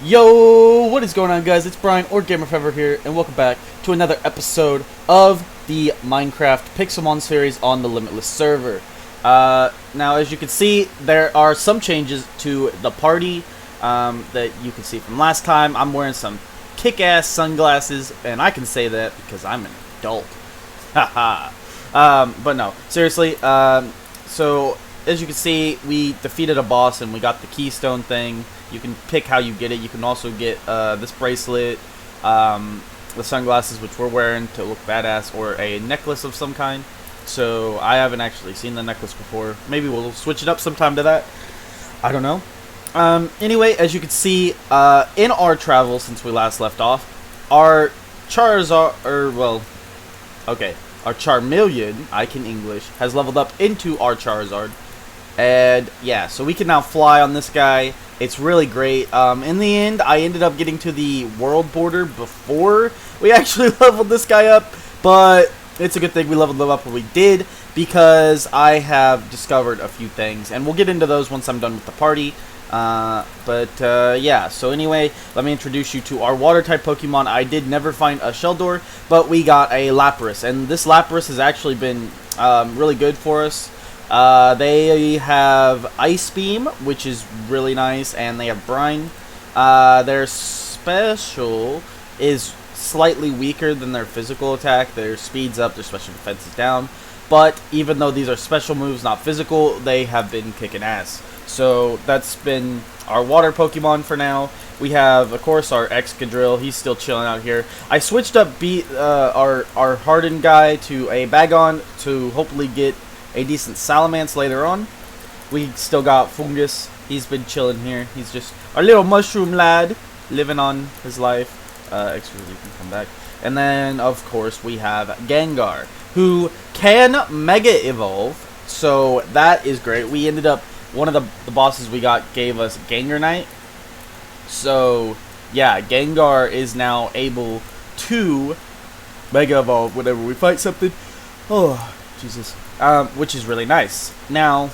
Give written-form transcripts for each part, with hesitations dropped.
Yo, what is going on, guys? It's Brian, or GamerFever here, and welcome back to another episode of the Minecraft Pixelmon series on the Limitless server. Now, as you can see, there are some changes to the party that you can see from last time. I'm wearing some kick-ass sunglasses, and I can say that because I'm an adult. Haha. But no, seriously, so as you can see, we defeated a boss and we got the keystone thing. You can pick how you get it. You can also get this bracelet, the sunglasses, which we're wearing to look badass, or a necklace of some kind. So I haven't actually seen the necklace before. Maybe we'll switch it up sometime to that. I don't know. Anyway, as you can see, in our travel since we last left off, our our Charmeleon, I can English, has leveled up into our Charizard. And yeah, so we can now fly on this guy. It's really great. In the end, I ended up getting to the world border before we actually leveled this guy up. But it's a good thing we leveled him up when we did, because I have discovered a few things. And we'll get into those once I'm done with the party. Yeah, so anyway, let me introduce you to our water-type Pokemon. I did never find a Sheldor, but we got a Lapras. And this Lapras has actually been really good for us. They have Ice Beam, which is really nice, and they have Brine. Their special is slightly weaker than their physical attack. Their speed's up, their special defense is down. But even though these are special moves, not physical, they have been kicking ass. So that's been our water Pokemon for now. We have, of course, our Excadrill. He's still chilling out here. I switched up our hardened guy to a Bagon to hopefully get a decent Salamence later on. We still got Fungus. He's been chilling here. He's just our little mushroom lad living on his life. Excuse me, you can come back. And then, of course, we have Gengar, who can Mega Evolve. So that is great. We ended up, one of the bosses we got gave us Gengarknight. So yeah, Gengar is now able to Mega Evolve whenever we fight something. Oh, Jesus. Which is really nice. Now,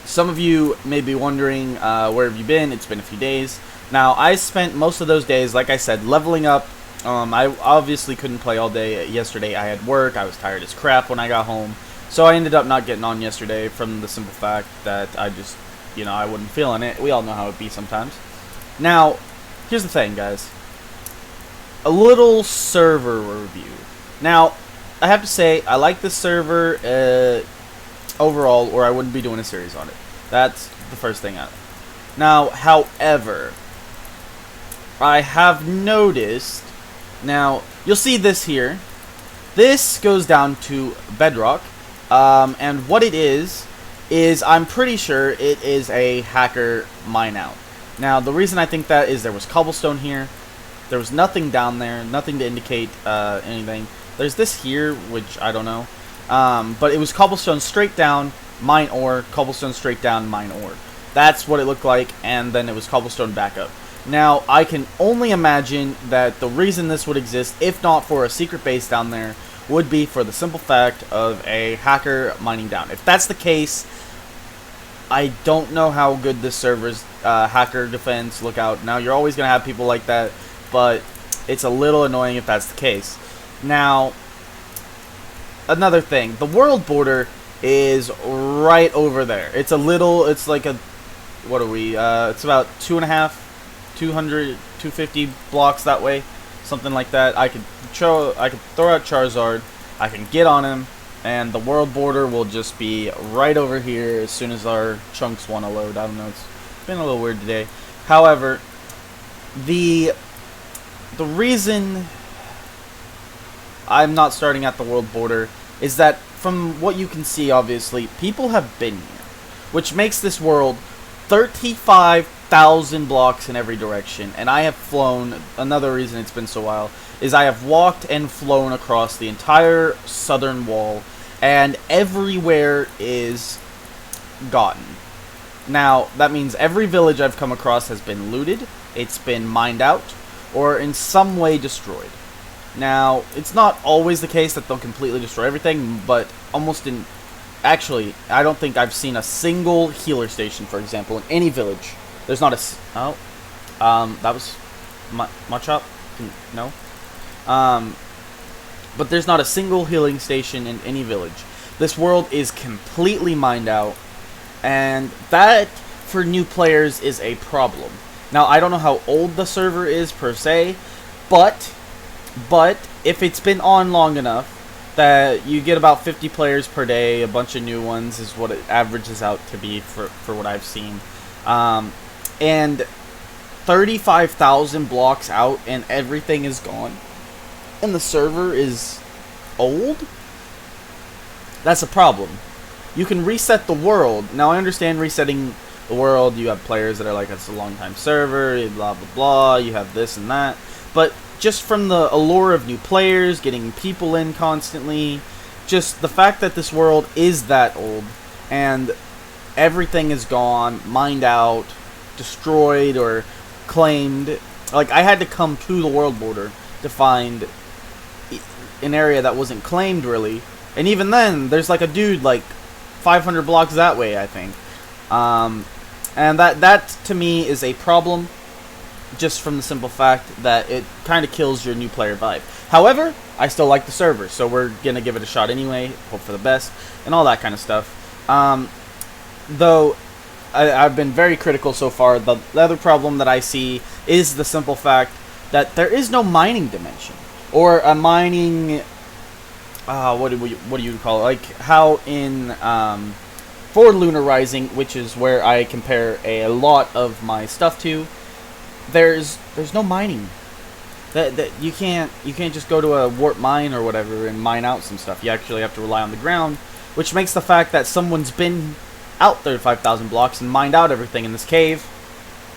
some of you may be wondering, where have you been? It's been a few days. Now, I spent most of those days, like I said, leveling up. I obviously couldn't play all day yesterday. I had work. I was tired as crap when I got home. So I ended up not getting on yesterday from the simple fact that I just, I wasn't feeling it. We all know how it be sometimes. Now, here's the thing, guys. A little server review. Now, I have to say, I like this server overall, or I wouldn't be doing a series on it. That's the first thing out. Now, however, I have noticed, now, you'll see this here. This goes down to Bedrock, and what it is I'm pretty sure it is a hacker mine out. Now, the reason I think that is there was cobblestone here. There was nothing down there, nothing to indicate anything. There's this here, which I don't know. But it was cobblestone straight down, mine ore, cobblestone straight down, mine ore. That's what it looked like, and then it was cobblestone back up. Now, I can only imagine that the reason this would exist, if not for a secret base down there, would be for the simple fact of a hacker mining down. If that's the case, I don't know how good this server's hacker defense look out. Now, you're always going to have people like that, but it's a little annoying if that's the case. Now, another thing, the world border is right over there. It's like a, what are we, it's about 250 blocks that way, something like that. I could throw out Charizard, I can get on him, and the world border will just be right over here as soon as our chunks want to load. I don't know, it's been a little weird today. However, the reason I'm not starting at the world border is that from what you can see, obviously, people have been here, which makes this world 35,000 blocks in every direction, and I have flown. Another reason it's been so a while is I have walked and flown across the entire southern wall, and everywhere is gotten. Now, that means every village I've come across has been looted, it's been mined out, or in some way destroyed. Now, it's not always the case that they'll completely destroy everything, but almost in... Actually, I don't think I've seen a single healer station, for example, in any village. There's not a... Oh. That was Machop? No. But there's not a single healing station in any village. This world is completely mined out, and that, for new players, is a problem. Now, I don't know how old the server is per se, but if it's been on long enough that you get about 50 players per day, a bunch of new ones is what it averages out to be for what I've seen. And 35,000 blocks out and everything is gone, and the server is old, that's a problem. You can reset the world. Now, I understand resetting the world. You have players that are like, it's a long time server, blah, blah, blah. You have this and that. But just from the allure of new players, getting people in constantly, just the fact that this world is that old and everything is gone, mined out, destroyed, or claimed. Like, I had to come to the world border to find an area that wasn't claimed, really. And even then, there's like a dude like 500 blocks that way, I think. And that to me is a problem, just from the simple fact that it kind of kills your new player vibe. However, I still like the server, so we're gonna give it a shot anyway, hope for the best, and all that kind of stuff. Though I've been very critical so far, the other problem that I see is the simple fact that there is no mining dimension, or a mining, what do you call it? Like how in for Lunar Rising, which is where I compare a lot of my stuff to, there's no mining. That you can't just go to a warp mine or whatever and mine out some stuff. You actually have to rely on the ground, which makes the fact that someone's been out there 5,000 blocks and mined out everything in this cave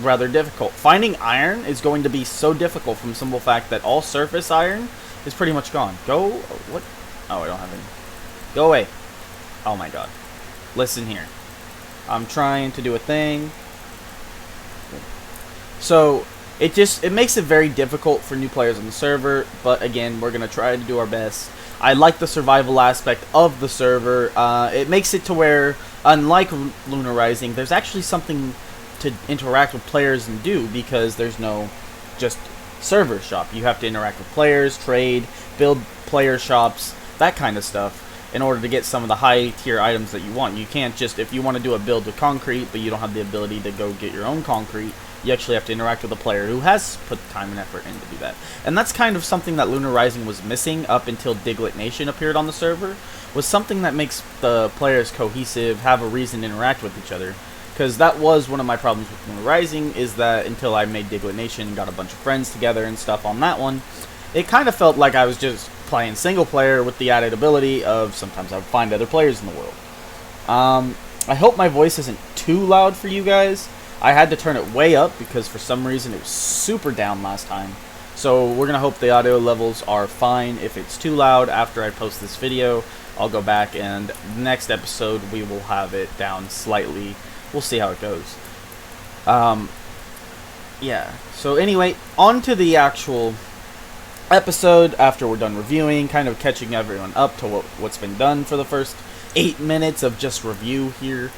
rather difficult. Finding iron is going to be so difficult from the simple fact that all surface iron is pretty much gone. Go, what? Oh, I don't have any. Go away. Oh my god. Listen here. I'm trying to do a thing. So, it makes it very difficult for new players on the server, but again, we're going to try to do our best. I like the survival aspect of the server. It makes it to where, unlike Lunar Rising, there's actually something to interact with players and do, because there's no just server shop. You have to interact with players, trade, build player shops, that kind of stuff, in order to get some of the high tier items that you want. You can't just, if you want to do a build with concrete, but you don't have the ability to go get your own concrete, you actually have to interact with a player who has put time and effort in to do that. And that's kind of something that Lunar Rising was missing up until Diglett Nation appeared on the server, was something that makes the players cohesive, have a reason to interact with each other. Because that was one of my problems with Lunar Rising, is that until I made Diglett Nation and got a bunch of friends together and stuff on that one, it kind of felt like I was just playing single player with the added ability of sometimes I would find other players in the world. I hope my voice isn't too loud for you guys. I had to turn it way up because for some reason it was super down last time. So we're going to hope the audio levels are fine. If it's too loud after I post this video, I'll go back and next episode we will have it down slightly. We'll see how it goes. Yeah, so anyway, on to the actual episode after we're done reviewing, kind of catching everyone up to what's been done for the first 8 minutes of just review here.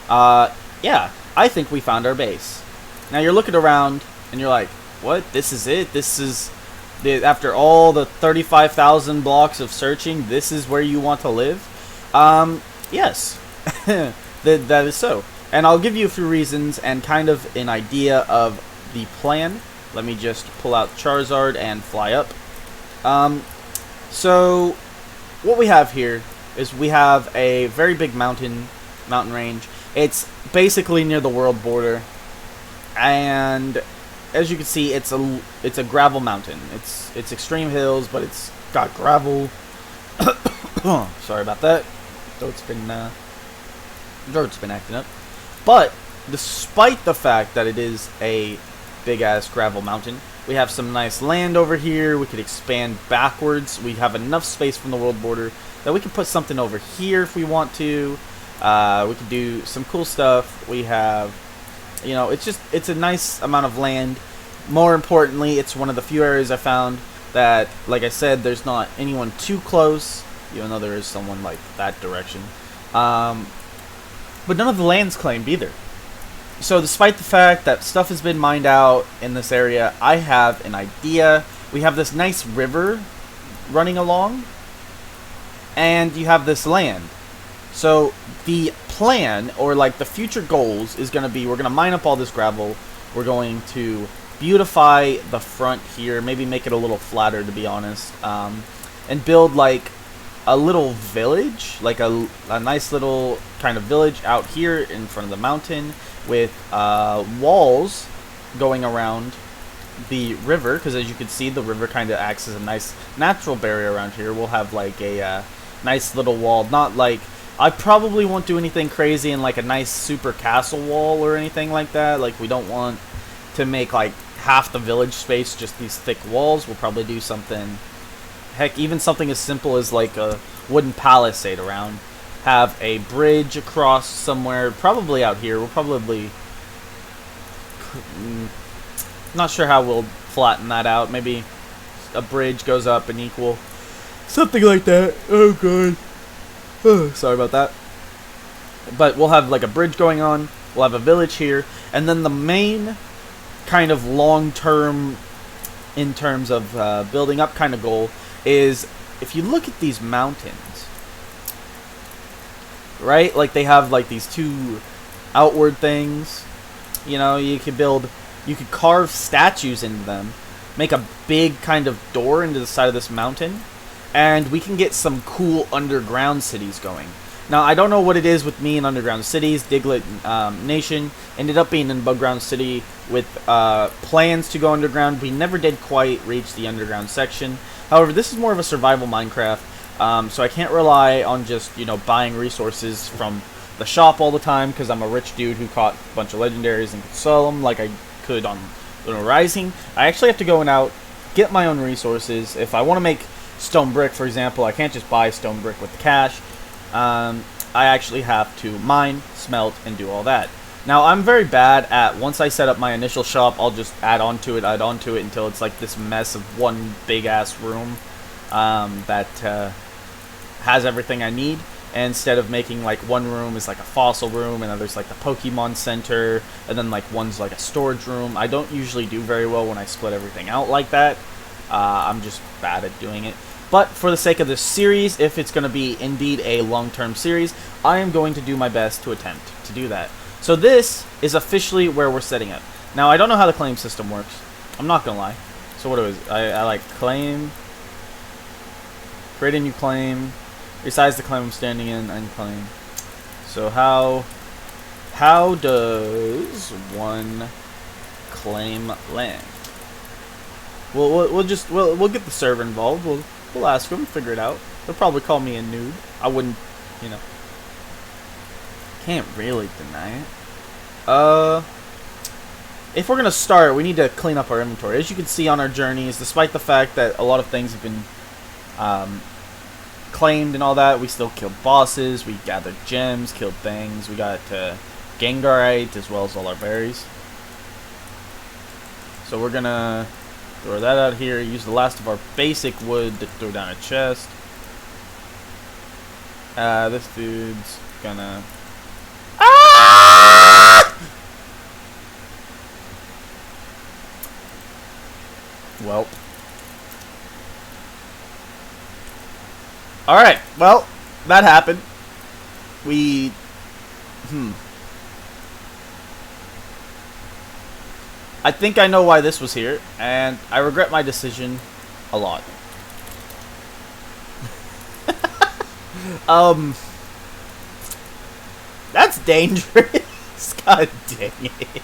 Yeah, I think we found our base. Now you're looking around and you're like, what? This is it? This is, after all the 35,000 blocks of searching, this is where you want to live? Yes, that is so. And I'll give you a few reasons and kind of an idea of the plan. Let me just pull out Charizard and fly up. So what we have here is we have a very big mountain range. It's basically near the world border, and as you can see, it's a gravel mountain. It's extreme hills, but it's got gravel. Sorry about that. Dirt's been acting up. But despite the fact that it is a big-ass gravel mountain, we have some nice land over here. We could expand backwards. We have enough space from the world border that we can put something over here if we want to. We could do some cool stuff. We have, you know, it's a nice amount of land. More importantly, it's one of the few areas I found that, like I said, there's not anyone too close, even though there is someone like that direction. But none of the land's claimed either. So despite the fact that stuff has been mined out in this area, I have an idea. We have this nice river running along, and you have this land. So the plan, or like the future goals, is going to be, we're going to mine up all this gravel. We're going to beautify the front here, maybe make it a little flatter, to be honest, and build like a little village, like a nice little kind of village out here in front of the mountain, with walls going around the river, because as you can see, the river kind of acts as a nice natural barrier around here. We'll have like a nice little wall, not like, I probably won't do anything crazy in like a nice super castle wall or anything like that. Like, we don't want to make like half the village space just these thick walls. We'll probably do something, heck, even something as simple as like a wooden palisade around. Have a bridge across somewhere, probably out here. We'll probably, not sure how we'll flatten that out. Maybe a bridge goes up and equal, something like that. Oh god. Sorry about that. But we'll have like a bridge going on. We'll have a village here, and then the main kind of long-term, in terms of building up kind of goal, is if you look at these mountains, right? Like, they have like these two outward things. You know, you could carve statues into them, make a big kind of door into the side of this mountain, and we can get some cool underground cities going. Now, I don't know what it is with me and underground cities. Diglett Nation ended up being in Bugground City with plans to go underground. We never did quite reach the underground section. However, this is more of a survival Minecraft, so I can't rely on just, you know, buying resources from the shop all the time, because I'm a rich dude who caught a bunch of legendaries and could sell them like I could on Lunar Rising. I actually have to go and out, get my own resources. If I want to make stone brick, for example, I can't just buy stone brick with the cash. I actually have to mine, smelt, and do all that. Now, I'm very bad at, once I set up my initial shop, I'll just add on to it until it's like this mess of one big ass room that has everything I need. And instead of making like one room is like a fossil room, and then there's like the Pokemon Center, and then like one's like a storage room. I don't usually do very well when I split everything out like that. I'm just bad at doing it. But for the sake of this series, if it's going to be indeed a long-term series, I am going to do my best to attempt to do that. So this is officially where we're setting it. Now, I don't know how the claim system works. I'm not going to lie. So what is it? I like claim, create a new claim, resize the claim I'm standing in, and claim. So how does one claim land? We'll get the server involved. We'll ask them, figure it out. They'll probably call me a noob. I wouldn't, you know. Can't really deny it. If we're gonna start, we need to clean up our inventory. As you can see on our journeys, despite the fact that a lot of things have been claimed and all that, we still killed bosses, we gathered gems, killed things, we got Gengarite as well as all our berries. So we're gonna throw that out here, use the last of our basic wood to throw down a chest. This dude's gonna... Ah! Well. Alright, well, that happened. I think I know why this was here, and I regret my decision a lot. That's dangerous. God dang it.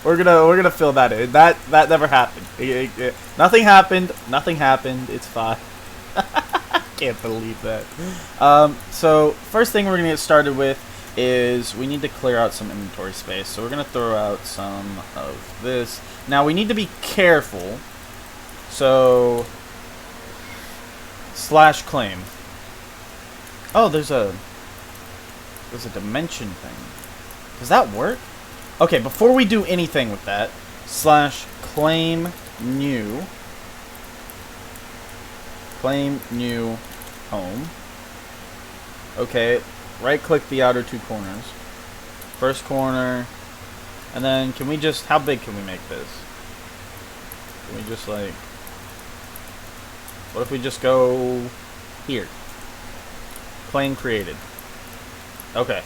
We're gonna fill that in. That never happened. Nothing happened. Nothing happened. It's fine. Can't believe that. So first thing we're gonna get started with is we need to clear out some inventory space. So we're gonna throw out some of this. Now we need to be careful. So slash claim. Oh, there's a dimension thing. Does that work? Okay, before we do anything with that, slash claim new home. Okay, right click the outer two corners. First corner, And then can we just, how big can we make this? Can we just like, what if we just go here? Claim created. Okay.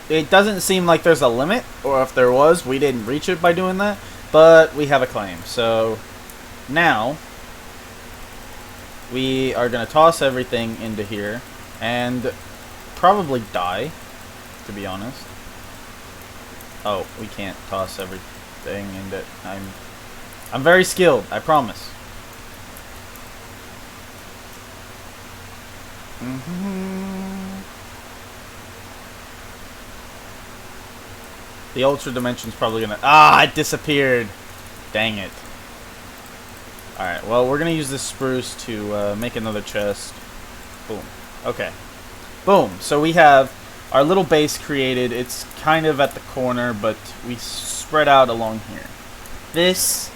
It doesn't seem like there's a limit, or if there was, we didn't reach it by doing that, but we have a claim. So now we are going to toss everything into here and probably die, to be honest. Oh, we can't toss everything into, I'm very skilled, I promise. The Ultra Dimension's probably gonna... Ah, it disappeared. Dang it. Alright, well, we're gonna use this spruce to make another chest. Boom. Okay. Boom. So we have our little base created. It's kind of at the corner, but we spread out along here. This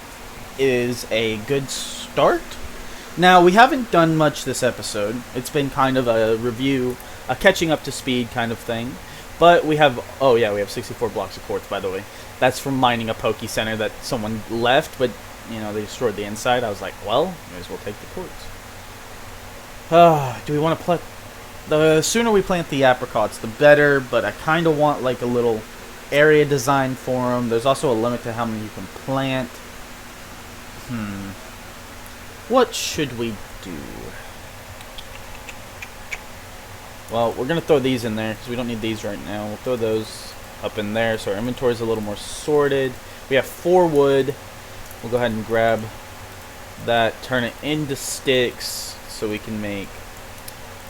is a good start. Now, we haven't done much this episode. It's been kind of a review, a catching up to speed kind of thing. But we have, oh yeah, we have 64 blocks of quartz, by the way. That's from mining a Poke Center that someone left, but, you know, they destroyed the inside. I was like, well, may as well take the quartz. Do we want to plant? The sooner we plant the apricots, the better, but I kind of want, like, a little area design for them. There's also a limit to how many you can plant. What should we do? Well, we're going to throw these in there because we don't need these right now. We'll throw those up in there so our inventory is a little more sorted. We have 4 wood. We'll go ahead and grab that, turn it into sticks so we can make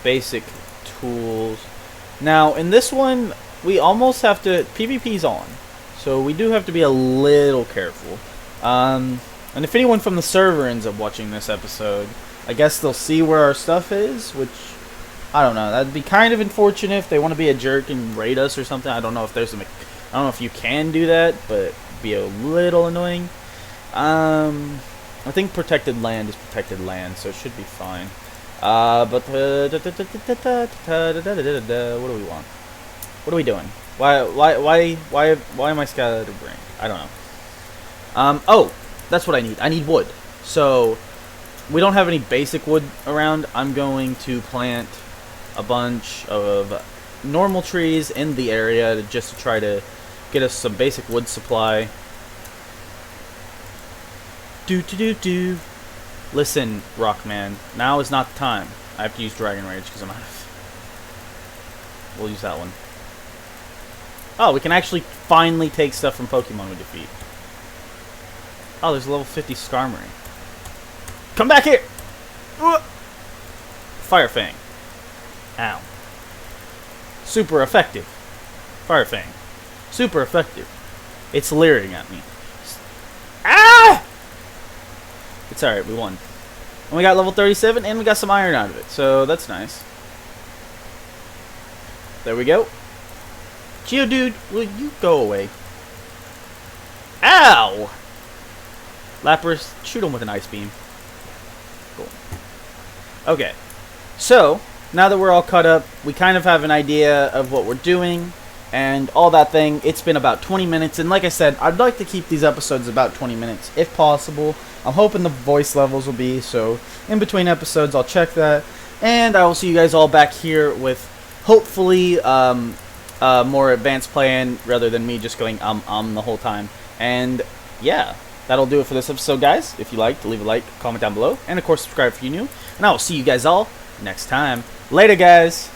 basic tools. Now, in this one, we almost have to... PvP's on, so we do have to be a little careful. And if anyone from the server ends up watching this episode, I guess they'll see where our stuff is, which... I don't know. That'd be kind of unfortunate if they want to be a jerk and raid us or something. I don't know if there's I don't know if you can do that, but it'd be a little annoying. I think protected land is protected land, so it should be fine. But what do we want? What are we doing? Why am I scatterbrained? I don't know. Oh, that's what I need. I need wood. So we don't have any basic wood around. I'm going to plant a bunch of normal trees in the area just to try to get us some basic wood supply. Listen, Rockman, now is not the time. I have to use Dragon Rage because I'm out of... We'll use that one. Oh, we can actually finally take stuff from Pokemon we defeat. Oh, there's a level 50 Skarmory. Come back here! Fire Fang. Ow. Super effective. Fire Fang. Super effective. It's leering at me. Ah! It's alright, we won. And we got level 37, and we got some iron out of it, so that's nice. There we go. Geodude, will you go away? Ow! Lapras, shoot him with an ice beam. Cool. Okay. So, now that we're all caught up, we kind of have an idea of what we're doing and all that thing. It's been about 20 minutes, and like I said, I'd like to keep these episodes about 20 minutes if possible. I'm hoping the voice levels will be, so in between episodes I'll check that, and I will see you guys all back here with hopefully more advanced plan rather than me just going the whole time. And yeah, that'll do it for this episode, guys. If you liked, leave a like, comment down below, and of course subscribe if you're new, and I will see you guys all next time. Later, guys.